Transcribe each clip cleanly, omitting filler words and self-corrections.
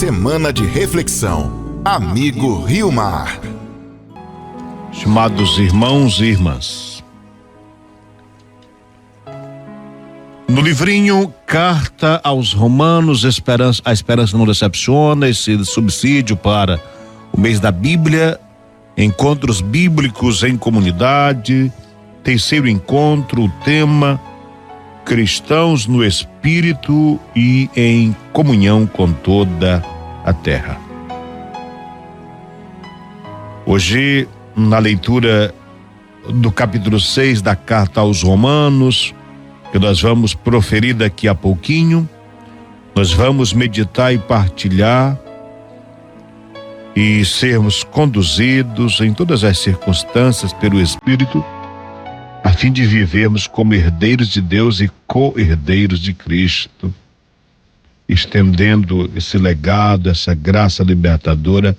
Semana de reflexão. Amigo Rio Mar. Estimados irmãos e irmãs, no livrinho Carta aos Romanos, a esperança não decepciona, esse subsídio para o mês da Bíblia, encontros bíblicos em comunidade, terceiro encontro, o tema cristãos no Espírito e em comunhão com toda a terra. Hoje, na leitura do capítulo 6 da Carta aos Romanos, que nós vamos proferir daqui a pouquinho, nós vamos meditar e partilhar e sermos conduzidos em todas as circunstâncias pelo Espírito, a fim de vivermos como herdeiros de Deus e co-herdeiros de Cristo, estendendo esse legado, essa graça libertadora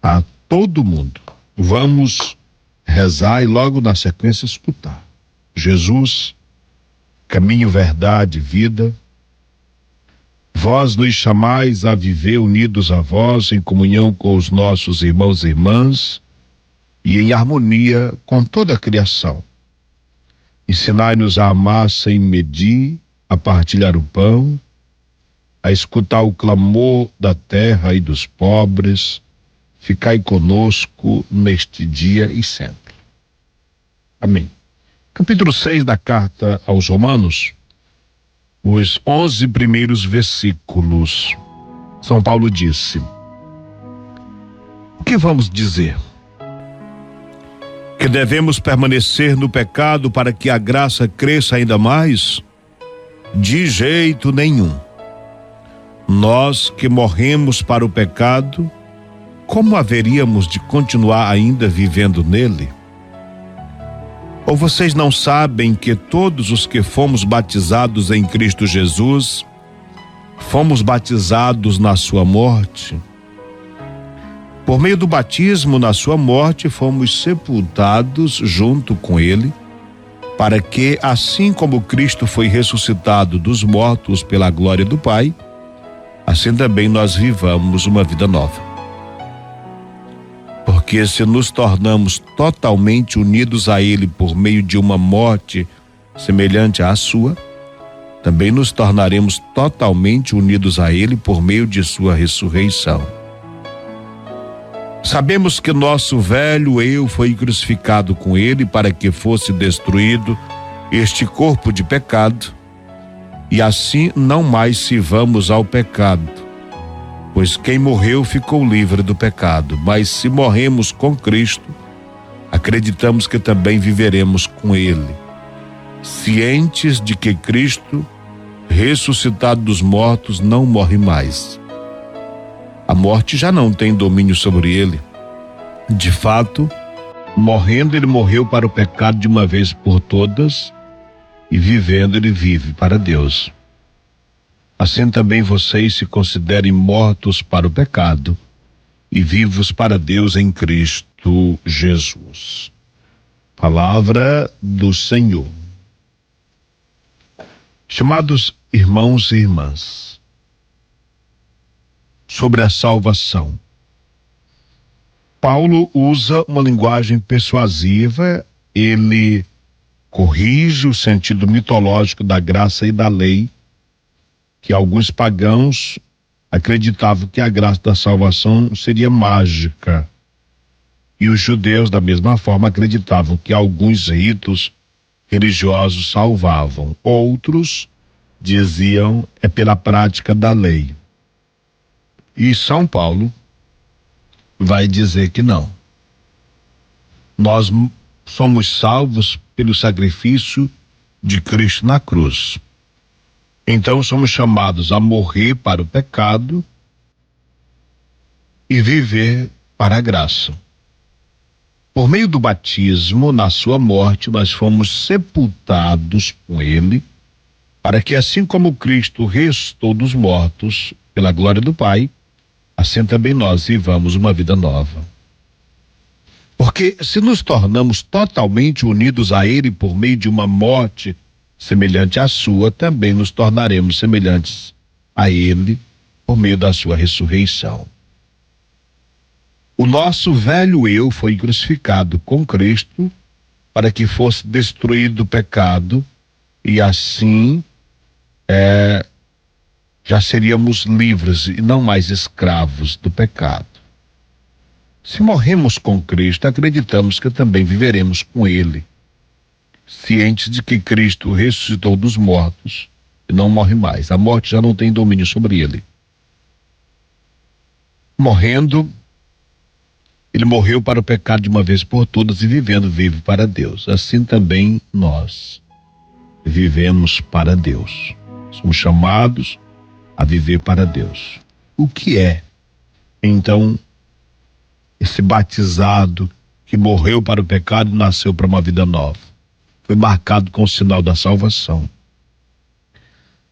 a todo mundo. Vamos rezar e logo na sequência escutar. Jesus, caminho, verdade, vida, vós nos chamais a viver unidos a vós, em comunhão com os nossos irmãos e irmãs e em harmonia com toda a criação. Ensinai-nos a amar sem medir, a partilhar o pão, a escutar o clamor da terra e dos pobres. Ficai conosco neste dia e sempre. Amém. Capítulo 6 da Carta aos Romanos, os 11 primeiros versículos. São Paulo disse: o que vamos dizer? Que devemos permanecer no pecado para que a graça cresça ainda mais? De jeito nenhum. Nós que morremos para o pecado, como haveríamos de continuar ainda vivendo nele? Ou vocês não sabem que todos os que fomos batizados em Cristo Jesus, fomos batizados na sua morte? Por meio do batismo na sua morte, fomos sepultados junto com ele, para que, assim como Cristo foi ressuscitado dos mortos pela glória do Pai, assim também nós vivamos uma vida nova. Porque se nos tornamos totalmente unidos a ele por meio de uma morte semelhante à sua, também nos tornaremos totalmente unidos a ele por meio de sua ressurreição. Sabemos que nosso velho eu foi crucificado com ele para que fosse destruído este corpo de pecado e assim não mais sirvamos ao pecado, pois quem morreu ficou livre do pecado. Mas se morremos com Cristo, acreditamos que também viveremos com ele, cientes de que Cristo, ressuscitado dos mortos, não morre mais. A morte já não tem domínio sobre ele. De fato, morrendo ele morreu para o pecado de uma vez por todas, e vivendo ele vive para Deus. Assim também vocês se considerem mortos para o pecado e vivos para Deus em Cristo Jesus. Palavra do Senhor. Estimados irmãos e irmãs, sobre a salvação, Paulo usa uma linguagem persuasiva, ele corrige o sentido mitológico da graça e da lei, que alguns pagãos acreditavam que a graça da salvação seria mágica, e os judeus da mesma forma acreditavam que alguns ritos religiosos salvavam. Outros diziam é pela prática da lei. E São Paulo vai dizer que não. Nós somos salvos pelo sacrifício de Cristo na cruz. Então somos chamados a morrer para o pecado e viver para a graça. Por meio do batismo, na sua morte, nós fomos sepultados com ele, para que assim como Cristo ressuscitou dos mortos pela glória do Pai, assim também nós vivamos uma vida nova. Porque se nos tornamos totalmente unidos a ele por meio de uma morte semelhante à sua, também nos tornaremos semelhantes a ele por meio da sua ressurreição. O nosso velho eu foi crucificado com Cristo para que fosse destruído o pecado e assim já seríamos livres e não mais escravos do pecado. Se morremos com Cristo, acreditamos que também viveremos com Ele, cientes de que Cristo ressuscitou dos mortos e não morre mais. A morte já não tem domínio sobre Ele. Morrendo, Ele morreu para o pecado de uma vez por todas e vivendo, vive para Deus. Assim também nós vivemos para Deus. Somos chamados a viver para Deus. O que é, então, esse batizado que morreu para o pecado e nasceu para uma vida nova? Foi marcado com o sinal da salvação.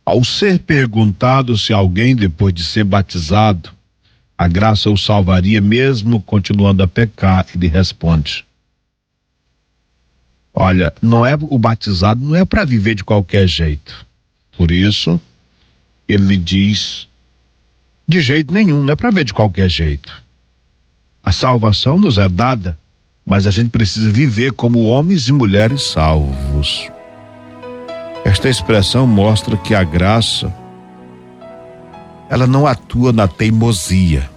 Ao ser perguntado se alguém, depois de ser batizado, a graça o salvaria mesmo continuando a pecar, ele responde: olha, o batizado não é para viver de qualquer jeito. Por isso, ele diz: de jeito nenhum, não é para viver de qualquer jeito. A salvação nos é dada, mas a gente precisa viver como homens e mulheres salvos. Esta expressão mostra que a graça, ela não atua na teimosia.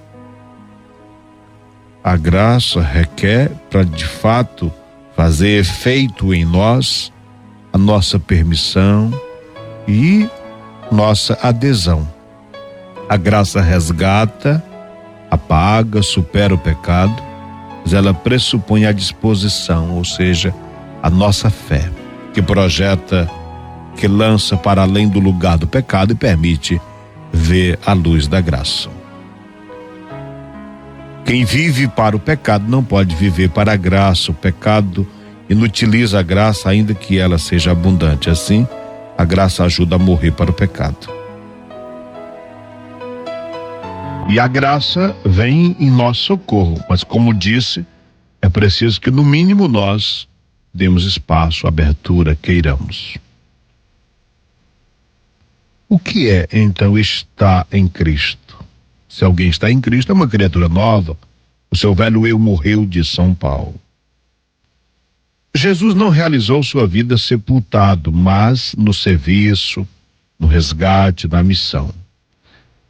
A graça requer, para de fato fazer efeito em nós, a nossa permissão e nossa adesão. A graça resgata, apaga, supera o pecado, mas ela pressupõe a disposição, ou seja, a nossa fé, que projeta, que lança para além do lugar do pecado e permite ver a luz da graça. Quem vive para o pecado não pode viver para a graça. O pecado inutiliza a graça, ainda que ela seja abundante. Assim, a graça ajuda a morrer para o pecado. E a graça vem em nosso socorro, mas como disse, é preciso que no mínimo nós demos espaço, abertura, queiramos. O que é então estar em Cristo? Se alguém está em Cristo, é uma criatura nova. O seu velho eu morreu, diz São Paulo. Jesus não realizou sua vida sepultado, mas no serviço, no resgate, na missão.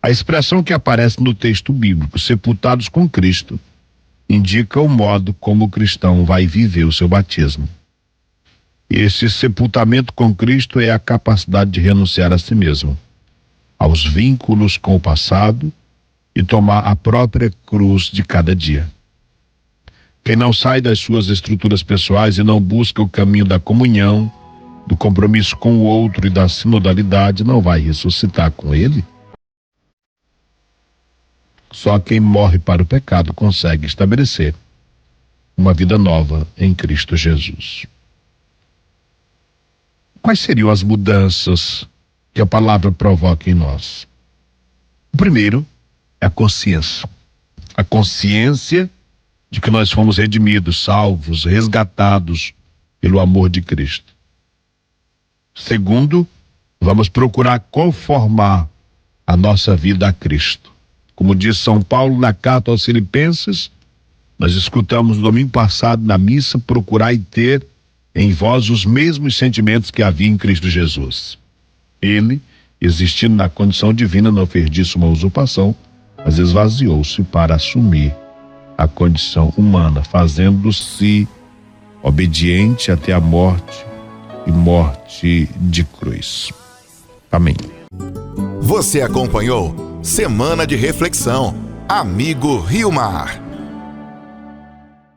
A expressão que aparece no texto bíblico, sepultados com Cristo, indica o modo como o cristão vai viver o seu batismo. Esse sepultamento com Cristo é a capacidade de renunciar a si mesmo, aos vínculos com o passado e tomar a própria cruz de cada dia. Quem não sai das suas estruturas pessoais e não busca o caminho da comunhão, do compromisso com o outro e da sinodalidade, não vai ressuscitar com Ele. Só quem morre para o pecado consegue estabelecer uma vida nova em Cristo Jesus. Quais seriam as mudanças que a palavra provoca em nós? O primeiro é a consciência. A consciência de que nós fomos redimidos, salvos, resgatados pelo amor de Cristo. Segundo, vamos procurar conformar a nossa vida a Cristo. Como diz São Paulo na carta aos Filipenses, nós escutamos no domingo passado na missa: procurai ter em vós os mesmos sentimentos que havia em Cristo Jesus. Ele, existindo na condição divina, não fez disso uma usurpação, mas esvaziou-se para assumir a condição humana, fazendo-se obediente até a morte e morte de cruz. Amém. Você acompanhou Semana de Reflexão, Amigo Rio Mar.